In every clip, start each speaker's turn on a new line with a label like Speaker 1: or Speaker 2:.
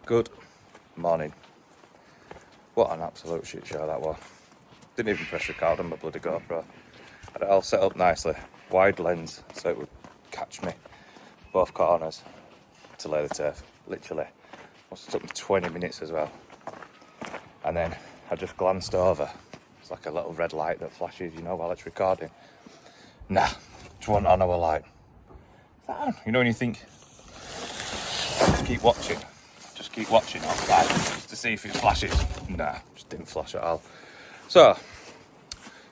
Speaker 1: Good morning. What an absolute shit show that was. Didn't even press record on my bloody GoPro. Had it all set up nicely, wide lens, so it would catch me both corners to lay the turf. Literally, must have took me 20 minutes as well. And then I just glanced over. It's like a little red light that flashes, you know, while it's recording. Nah, just wasn't on our light. Is that on? You know when you think, keep watching. Just keep watching outside just to see if it flashes. Nah, just didn't flash at all. So,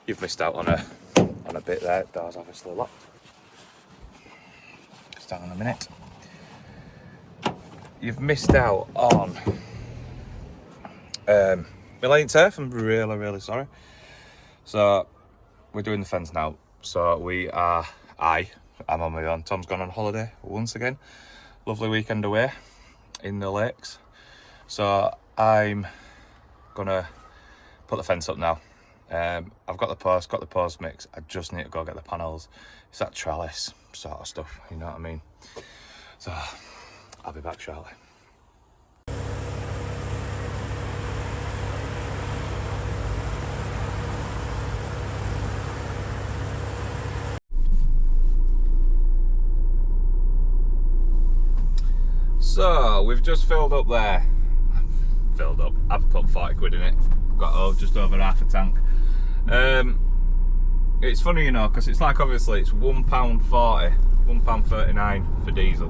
Speaker 1: you've missed out on a bit there. Door's obviously locked. Just hang on a minute. You've missed out on my lane turf. I'm really sorry. So, we're doing the fence now. So I'm on my own. Tom's gone on holiday once again. Lovely weekend away in the lakes. So I'm gonna put the fence up now. I've got the post mix. I just need to go get the panels. It's that trellis sort of stuff, you know what I mean? So I'll be back shortly. So we've just filled up there. I've put 40 quid in it. Got just over half a tank. It's funny, you know, because it's like obviously it's £1.40, £1.39 for diesel.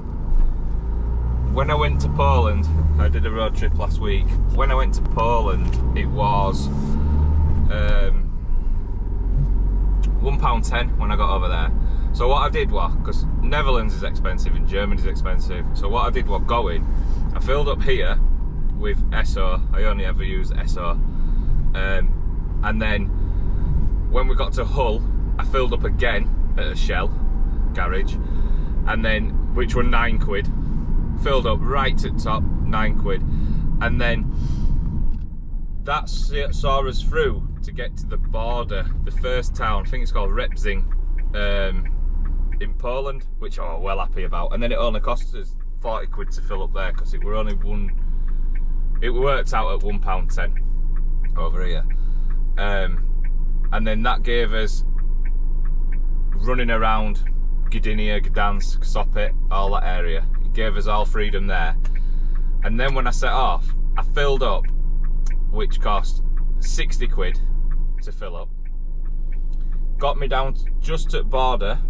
Speaker 1: When I went to Poland, I did a road trip last week. When I went to Poland, it was £1.10 when I got over there. So what I did was, because Netherlands is expensive and Germany is expensive, so what I did was I filled up here with SO. I only ever use SO. And then when we got to Hull, I filled up again at a Shell garage, and then which were 9 quid. Filled up right at top, 9 quid, and then that saw us through to get to the border, the first town. I think it's called Repzing. In Poland, which I'm well happy about, and then it only cost us 40 quid to fill up there because it were only it worked out at £1.10 over here, and then that gave us running around Gdynia, Gdansk, Sopot, all that area. It gave us all freedom there, and then when I set off, I filled up, which cost 60 quid to fill up. Got me down just at border.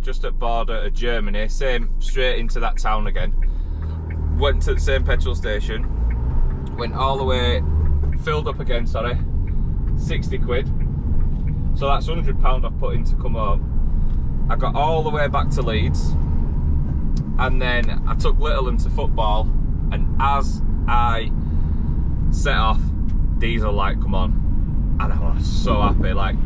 Speaker 1: Just at border of Germany, same, straight into that town again. Went to the same petrol station, went all the way, filled up again, 60 quid. So that's £100 I've put in to come home. I got all the way back to Leeds, and then I took little into football, and as I set off, diesel light come on, and I was so happy, like.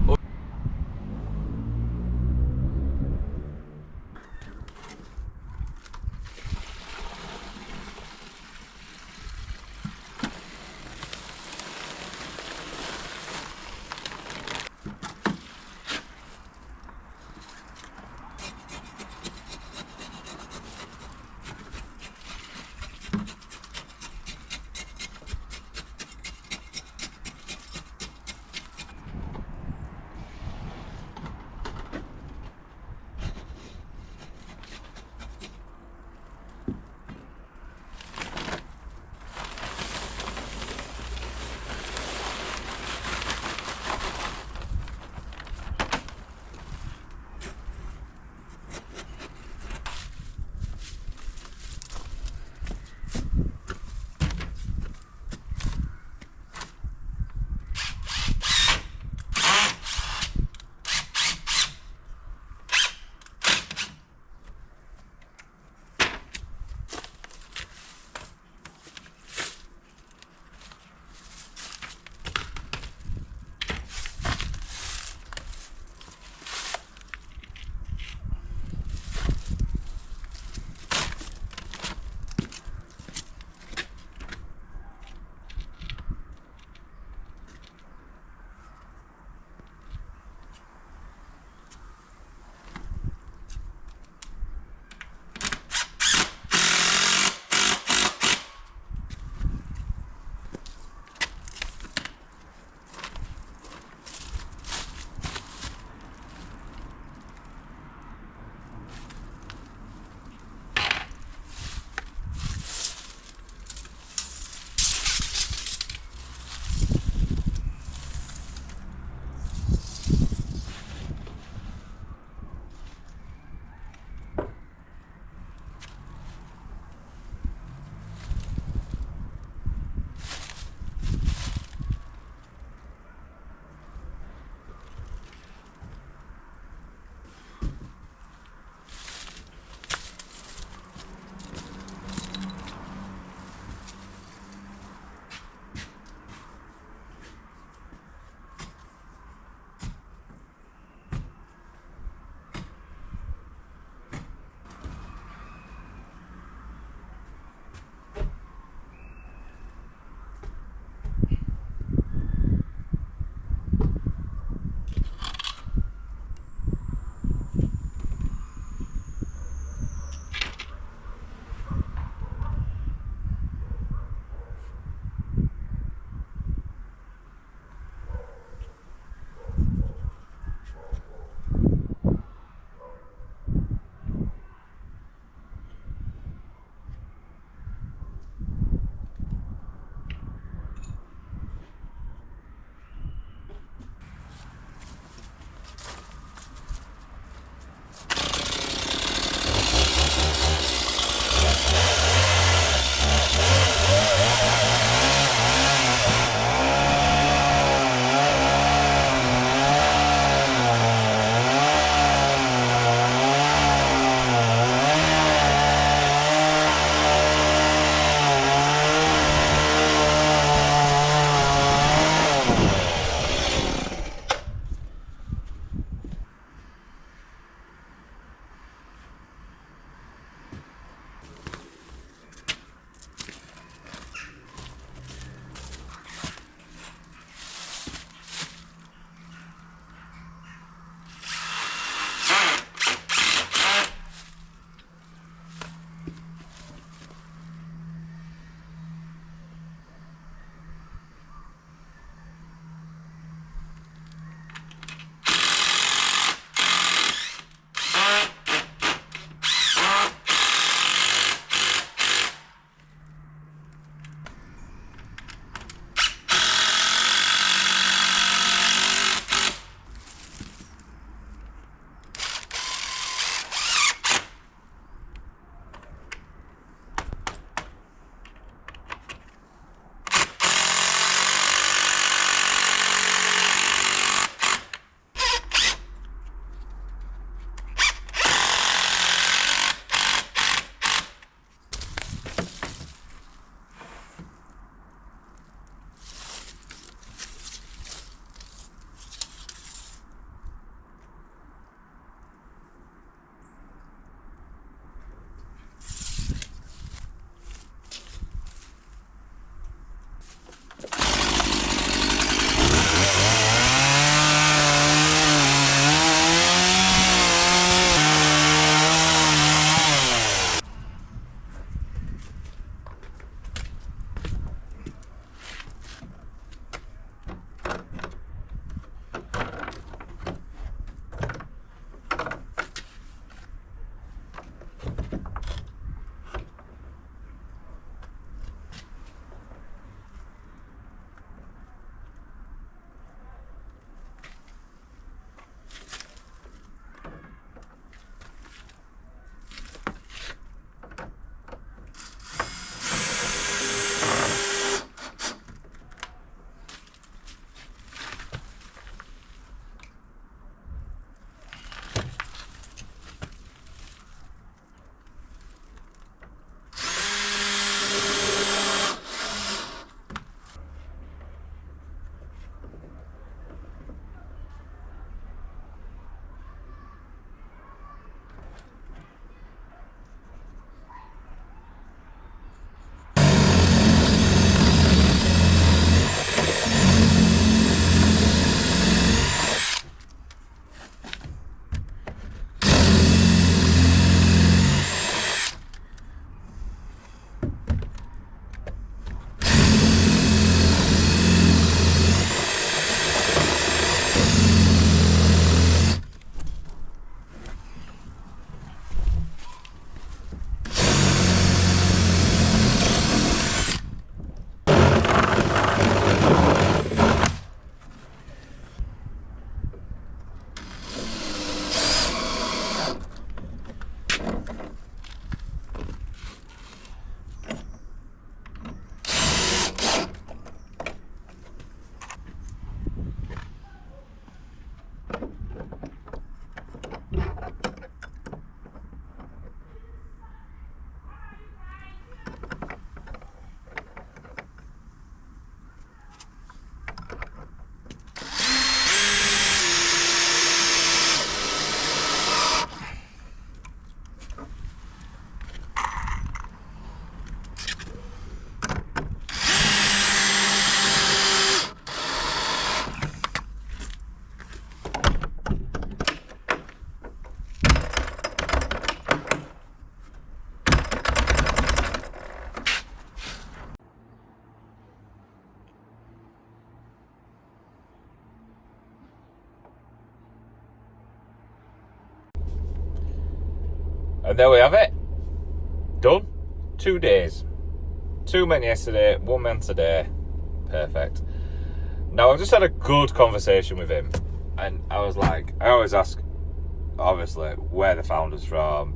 Speaker 1: And there we have it. Done. 2 days. 2 men yesterday, 1 man today. Perfect. Now, I've just had a good conversation with him. And I was like, I always ask, obviously, where the founder's from.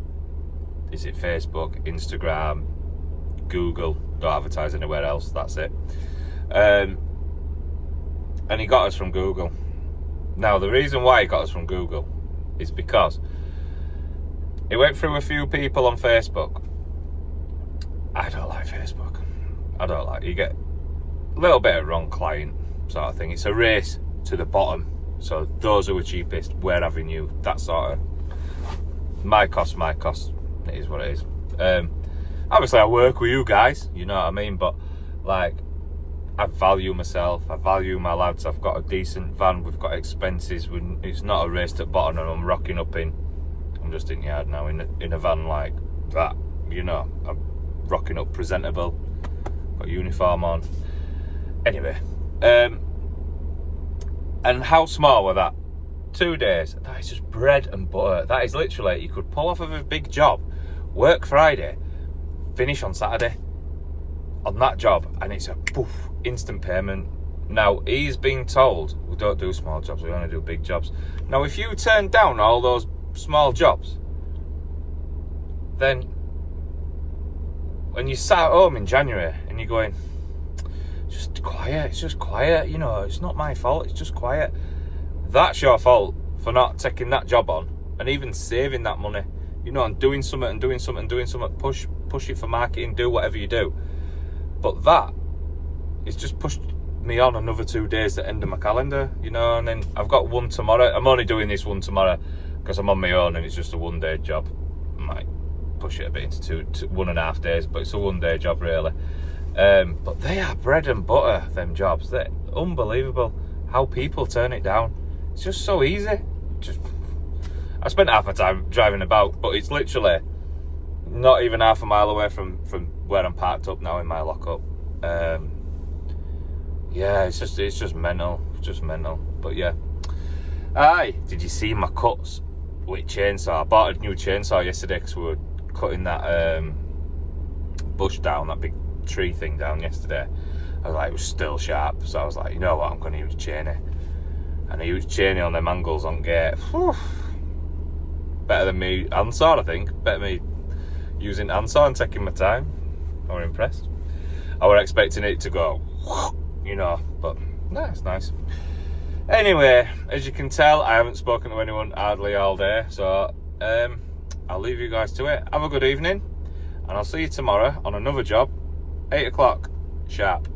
Speaker 1: Is it Facebook, Instagram, Google? Don't advertise anywhere else, that's it. And he got us from Google. Now, the reason why he got us from Google is because he went through a few people on Facebook. I don't like Facebook. You get a little bit of wrong client sort of thing. It's a race to the bottom. So those who are cheapest, we're having you. That sort of my cost. It is what it is. Obviously, I work with you guys. You know what I mean. But like, I value myself. I value my lads. I've got a decent van. We've got expenses. It's not a race to the bottom, and I'm rocking up in. I'm just in yard now in a van like that. You know, I'm rocking up presentable. Got a uniform on. Anyway, and how small were that? 2 days. That is just bread and butter. That is literally, you could pull off of a big job, work Friday, finish on Saturday on that job, and it's a poof, instant payment. Now, he's been told, we don't do small jobs, we only do big jobs. Now, if you turn down all those small jobs, then when you sat at home in January and you're going, it's just quiet, you know, it's not my fault, it's just quiet. That's your fault for not taking that job on and even saving that money, you know, and doing something, push it for marketing, do whatever you do. But that, it's just pushed me on another 2 days at the end of my calendar, you know, and then I've got one tomorrow. I'm only doing this one tomorrow because I'm on my own and it's just a 1 day job. I might push it a bit into 1.5 days, but it's a 1 day job really. But they are bread and butter, them jobs. They're unbelievable how people turn it down. It's just so easy. I spent half my time driving about, but it's literally not even half a mile away from where I'm parked up now in my lockup. Yeah, it's just mental. But yeah. Aye, did you see my cuts with chainsaw? I bought a new chainsaw yesterday because we were cutting that bush down, that big tree thing down yesterday. I was like, it was still sharp, so I was like, you know what, I'm going to use chainy. And I used chainy on them angles on gate. Whew. Better than me handsaw, I think. Better me using handsaw and taking my time. I was impressed. I was expecting it to go, you know, but no, it's nice. Anyway, as you can tell, I haven't spoken to anyone hardly all day, so I'll leave you guys to it. Have a good evening, and I'll see you tomorrow on another job, 8 o'clock sharp.